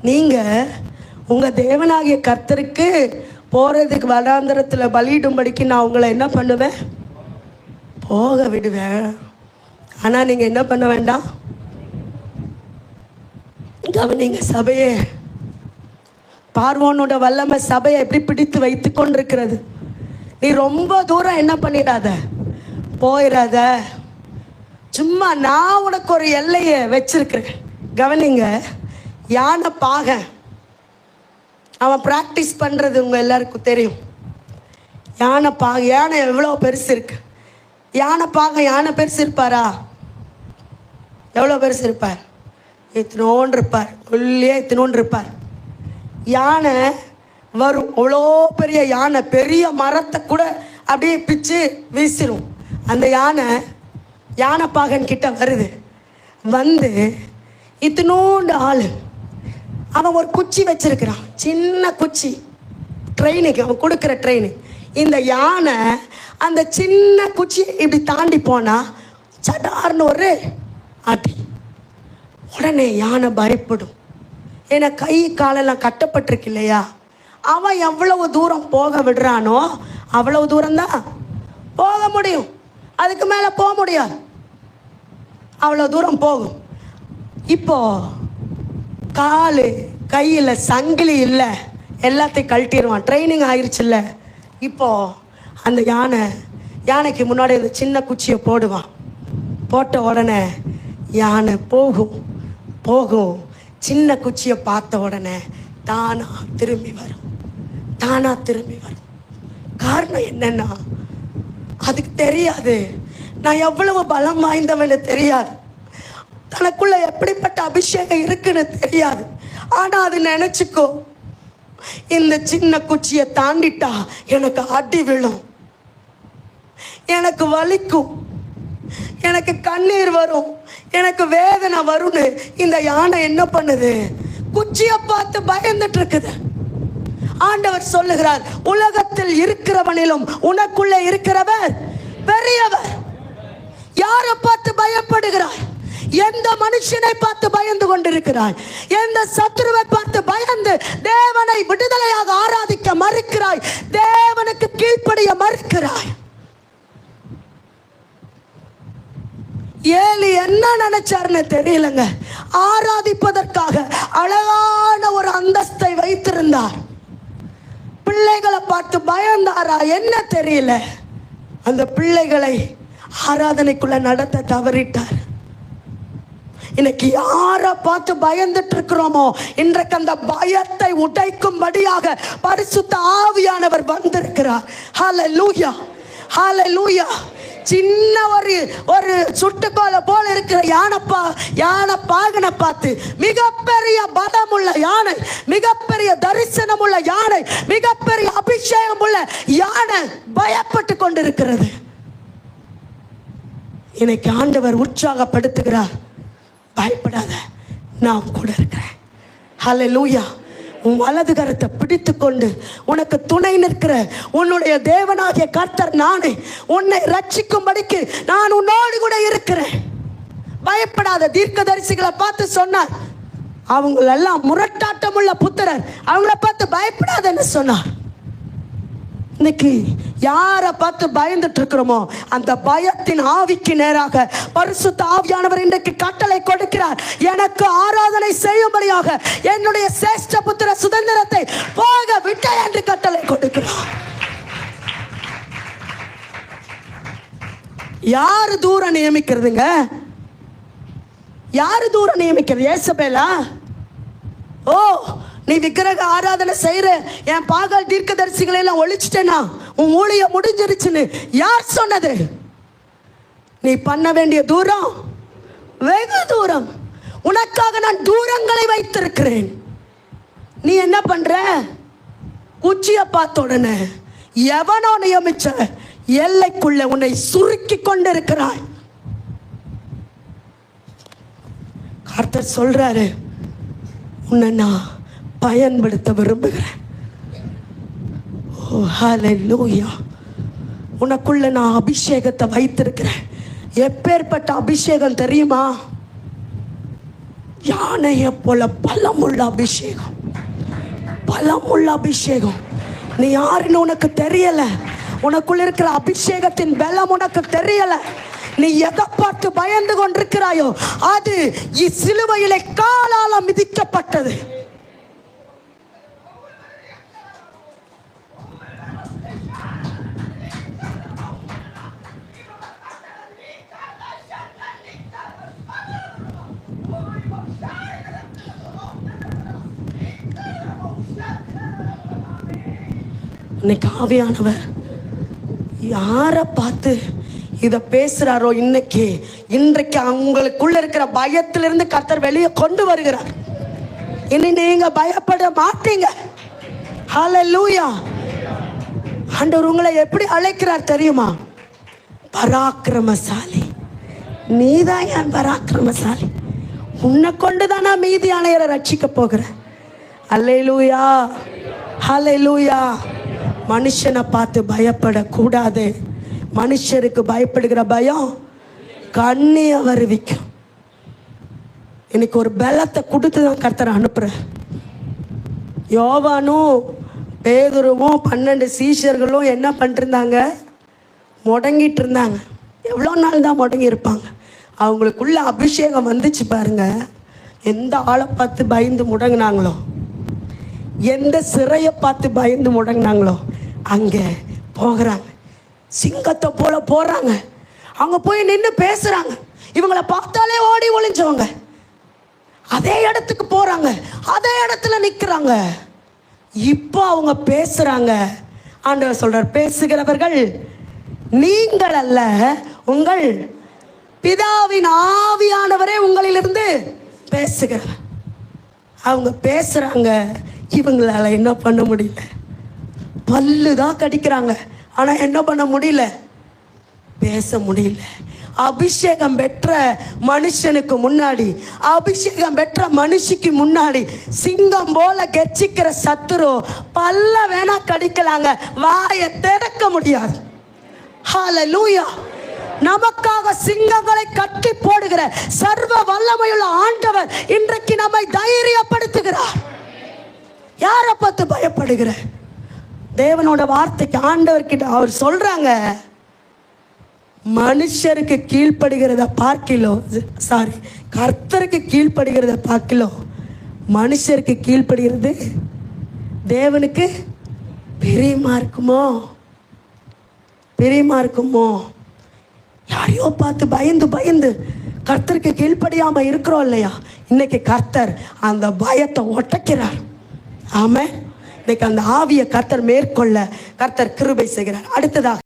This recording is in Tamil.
நீங்க உங்க தேவனாகிய கர்த்தருக்கு போறதுக்கு வனாந்தரத்தில் பலியிடும்படிக்கு நான் உங்களை என்ன பண்ணுவேன்? போக விடுவேன். ஆனா நீங்க என்ன பண்ண வேண்டாம். கவனிங்க, சபையே, பார்வோனோட வல்லமை சபையை எப்படி பிடித்து வைத்து கொண்டிருக்கிறது. நீ ரொம்ப தூரம் என்ன பண்ணிடாத, போயிடாத. சும்மா நான் உனக்கு ஒரு எல்லையை வச்சிருக்கிறேன். கவனிங்க, யானை பாகன் அவன் பிராக்டிஸ் பண்றது உங்க எல்லாருக்கும் தெரியும். யானை எவ்வளோ பெருசு இருக்கு. யானை பெருசு இருப்பாரா? எவ்வளோ பெருசு இருப்பார்? இத்தினோன்னு இருப்பார். உள்ளே இத்தினோன்னு இருப்பார். யானை வரும், அவ்வளோ பெரிய யானை, பெரிய மரத்தை கூட அப்படியே பிச்சு வீசிடும். அந்த யானை பாகன் கிட்ட வருது. வந்து இத்தினோண்டு ஆளு, அவன் ஒரு குச்சி வச்சிருக்கிறான், சின்ன குச்சி, ட்ரெயினுக்கு அவன் கொடுக்குற ட்ரெயினு. இந்த யானை அந்த சின்ன குச்சி இப்படி தாண்டி போனா சடார்னு ஒரு ஆட்டி. உடனே யானை பயப்படும். ஏன்னா கை காலெல்லாம் கட்டப்பட்டிருக்கு இல்லையா. அவன் எவ்வளவு தூரம் போக விடுறானோ அவ்வளவு தூரம் தான் போக முடியும், அதுக்கு மேலே போக முடியாது. அவ்வளோ தூரம் போகும். இப்போ காலு கையில் சங்கிலி இல்லை, எல்லாத்தையும் கழட்டிடுவான். ட்ரைனிங் ஆயிடுச்சுல்ல. இப்போ அந்த யானைக்கு முன்னாடி இந்த சின்ன குச்சியை போடுவான். போட்ட உடனே யானை போகும். சின்ன குச்சியை பார்த்த உடனே தானா திரும்பி வரும். காரணம் என்னன்னா, அதுக்கு தெரியாது நான் எவ்வளவு பலம் வாய்ந்தவன்னு தெரியாது, தனக்குள்ள எப்படிப்பட்ட அபிஷேகம் இருக்குன்னு தெரியாது. ஆனா அது நினைச்சுக்கோ, இந்த சின்ன குச்சியை தாண்டிட்டா எனக்கு அடி விழும், எனக்கு வலிக்கும், எனக்கு கண்ணீர் வரும், எனக்கு வேதனை வரும்னு இந்த யானை என்ன பண்ணுது? குச்சியை பார்த்து பயந்துட்டு இருக்குது. ஆண்டவர் சொல்லுகிறார், உலகத்தில் இருக்கிறவனிலும் உனக்குள்ளே இருக்கிறவர் பெரியவர். யாரை பார்த்து பயப்படுகிறாய்? எந்த மனுஷனை பார்த்து பயந்து கொண்டிருக்கிறாய்? எந்த சத்துருவை பார்த்து பயந்து தேவனை விடுதலையாக ஆராதிக்க மறுக்கிறாய்? தேவனுக்கு கீழ்ப்படிய மறுக்கிறாய்? ஏலி என்ன நினைச்சாருன்னு தெரியலங்க. ஆராதிப்பதற்காக அழகான ஒரு அந்தஸ்தை வைத்திருந்தார். பிள்ளைகளை பார்த்து பயந்தாரா என்ன தெரியல. அந்த பிள்ளைகளை ஆராதனைக்குள்ள நடத்த தவறிட்டார். இன்னைக்கு யாரை பார்த்து பயந்துட்டு இருக்கிறோமோ, இன்றைக்கு அந்த பயத்தை உடைக்கும்படியாக பரிசுத்த ஆவியானவர் வந்திருக்கிறார். ஹல்லேலூயா, ஹல்லேலூயா. சின்ன ஒரு சுட்டுக்கோல போல இருக்கிற யானை பாகனை பார்த்து, மிகப்பெரிய பலம் உள்ள யானை, மிகப்பெரிய தரிசனம் உள்ள யானை, மிகப்பெரிய அபிஷேகம் உள்ள யானை பயப்பட்டு கொண்டிருக்கிறது. இன்னைக்கு ஆண்டவர் உற்சாகப்படுத்துகிறார், பயப்படாத, நான் கூட இருக்கிறேன். ஹல்லேலூயா. உன் வலது கரத்தை பிடித்து கொண்டு உனக்கு துணை நிற்கிற உன்னுடைய தேவனாகிய கர்த்தர் நானே, உன்னை ரட்சிக்கும்படிக்கு நான் உன்னோடு கூட இருக்கிறேன். பயப்படாத. தீர்க்கதரிசிகளை பார்த்து சொன்னார், அவங்களெல்லாம் முரட்டாட்டம் உள்ள புத்திரர், அவங்கள பார்த்து பயப்படாதன்னு சொன்னார். இன்னைக்கு யாரை பார்த்து பயந்துட்டு இருக்கிறோமோ அந்த பயத்தின் ஆவிக்கு நேராக பரிசுத்த ஆவியானவர் இன்றைக்கு கட்டளை கொடுக்கிறார். எனக்கு ஆராதனை செய்யும்படியாக என்னுடைய சேஷ்ட புத்திர சுதந்திரத்தை போக விட்ட என்று கட்டளை கொடுக்கிறார். யாரு தூரம் நியமிக்கிறதுங்க? யாரு தூரம் நியமிக்கிறது? ஏசபேலா? ஓ, நீ விக்கிரக ஆராதனை செய்யற, என் பாகால் தீர்க்கதரிசிகளை எல்லாம் ஒழிச்சிட்டேனா உன் ஊழியம் முடிஞ்சிருச்சுன்னு யார் சொன்னது? நீ பண்ண வேண்டிய தூரம் வெகு தூரம். உனக்காக நான் தூரங்களை வைத்திருக்கிறேன். நீ என்ன பண்ற? குச்சியை பார்த்த உடனே எவனோ நியமிச்ச எல்லைக்குள்ள உன்னை சுருக்கி கொண்டிருக்கிறாய். கர்த்தர் சொல்றாரு, உன்னை நான் பயன்படுத்த விரும்புகிறேன். ஓ ஹல்லேலூயா. உனக்குள்ள நான் அபிஷேகத்தை வைத்திருக்கிறேன். எப்பேற்பட்ட அபிஷேகம் தெரியுமா? யானையை போல பலமுள்ள அபிஷேகம், பலமுள்ள அபிஷேகம். நீ யாருன்னு உனக்கு தெரியல. உனக்குள்ள இருக்கிற அபிஷேகத்தின் பலம் உனக்கு தெரியல. நீ எதை பார்த்து பயந்து கொண்டிருக்கிறாயோ அது சிலுவையிலே காலால மிதிக்கப்பட்டது. இன்னைக்கு ஆவியானவர் யாரை பார்த்து இதை பேசுறாரோ இன்றைக்கு அவங்களுக்குள்ள இருக்கிற பயத்திலிருந்து கர்த்தர் வெளியே கொண்டு வருகிறார். இனி நீங்க பயப்பட மாட்டீங்க. ஹல்லேலூயா. ஆண்டவர் உங்களை எப்படி அழைக்கிறார் தெரியுமா? பராக்கிரமசாலி. நீதான் என் பராக்கிரமசாலி. உன்னை கொண்டுதான் நான் மீதியானையரை ரட்சிக்க போகிறேன். ஹல்லேலூயா, ஹல்லேலூயா. மனுஷனை பார்த்து பயப்படக்கூடாது. மனுஷருக்கு பயப்படுகிற பயம் கண்ணிய வருவிக்கும். இன்னைக்கு ஒரு பலத்தை கொடுத்து தான் கர்த்தரை அனுப்புறேன். யோவானும் பேதுருவும் 12 சீஷர்களும் என்ன பண்ணிருந்தாங்க? முடங்கிட்டு இருந்தாங்க. எவ்வளோ நாள் தான் முடங்கி இருப்பாங்க? அவங்களுக்குள்ள அபிஷேகம் வந்துச்சு பாருங்க. எந்த ஆளை பார்த்து பயந்து முடங்கினாங்களோ, எந்த சிறையை பார்த்து பயந்து முடங்கினாங்களோ அங்கே போகிறாங்க. சிங்கத்தை போல போறாங்க. அங்க போய் நின்று பேசுறாங்க. இவங்களை பார்த்தாலே ஓடி ஒளிஞ்சவங்க அதே இடத்துக்கு போறாங்க, அதே இடத்துல நிக்கிறாங்க. இப்போ அவங்க பேசுறாங்க. ஆண்டவர் சொல்றார், பேசுகிறவர்கள் நீங்கள் அல்ல, உங்கள் பிதாவின் ஆவியானவரே உங்களிலிருந்து பேசுகிறவர். அவங்க பேசுறாங்க. இவங்களால என்ன பண்ண முடியல? பல்லுதான் கடிக்கிறாங்க. ஆனா என்ன பண்ண முடியல? பேச முடியல. அபிஷேகம் பெற்ற மனுஷனுக்கு முன்னாடி, அபிஷேகம் பெற்ற மனுஷிக்கு முன்னாடி சிங்கம் போல கெச்சிக்கிற சத்துரு பல்ல வேணா கடிக்கலாங்க, வாயை திறக்க முடியாது. ஹல்லேலூயா. நமக்காக சிங்கங்களை கட்டி போடுகிற சர்வ வல்லமையுள்ள ஆண்டவர் இன்றைக்கு நம்மை தைரியப்படுத்துகிறார். யாரை பார்த்து பயப்படுகிற? தேவனோட வார்த்தைக்கு ஆண்டவர்கிட்ட அவர் சொல்றாங்க, மனுஷருக்கு கீழ்ப்படுகிறத பார்க்கிலோ, கர்த்தருக்கு கீழ்ப்படுகிறத பார்க்கிலோ மனுஷருக்கு கீழ்ப்படுகிறது தேவனுக்கு பிரியமா இருக்குமோ? பிரியமா இருக்குமோ? யாரையோ பார்த்து பயந்து கர்த்தருக்கு கீழ்ப்படியாம இருக்கிறோம் இல்லையா? இன்னைக்கு கர்த்தர் அந்த பயத்தை ஒட்டக்கிறார். ஆமென். இன்னைக்கு அந்த ஆவியை கர்த்தர் மேற்கொள்ள கர்த்தர் கிருபை செய்கிறார். அடுத்ததாக